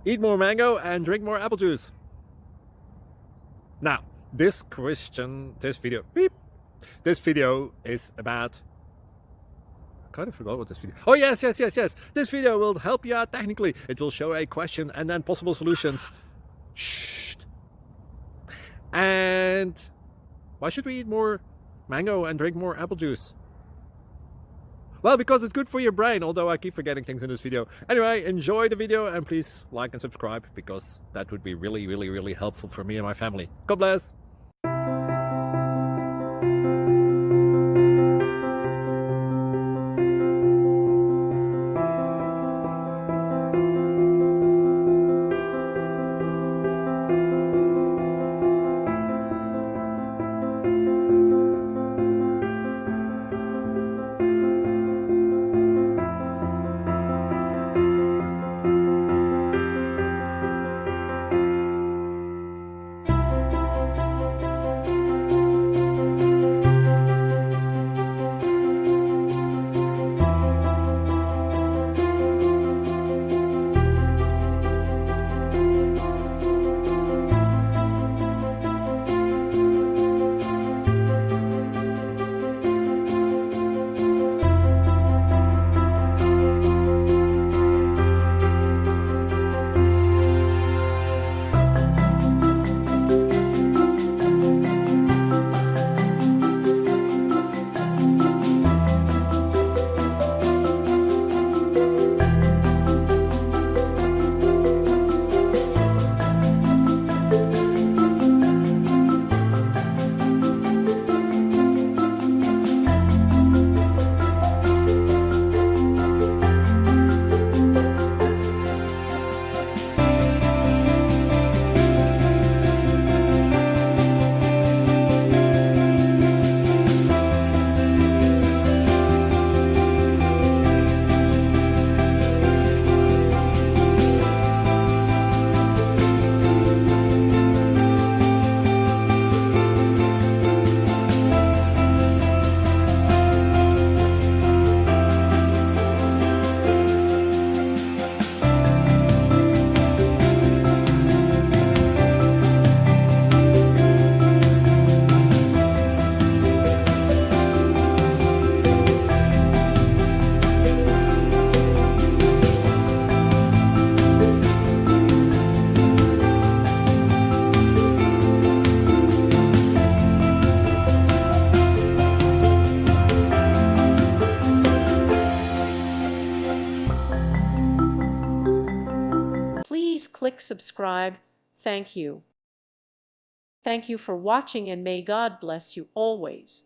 Eat more mango and drink more apple juice. Now, this video is about, I kind of forgot what this video. Oh, yes. This video will help you out technically. It will show a question and then possible solutions. Shh. And why should we eat more mango and drink more apple juice? Well, because it's good for your brain, although I keep forgetting things in this video. Anyway, enjoy the video and please like and subscribe, because that would be really helpful for me and my family. God bless. Please click subscribe. Thank you. Thank you for watching, and may God bless you always.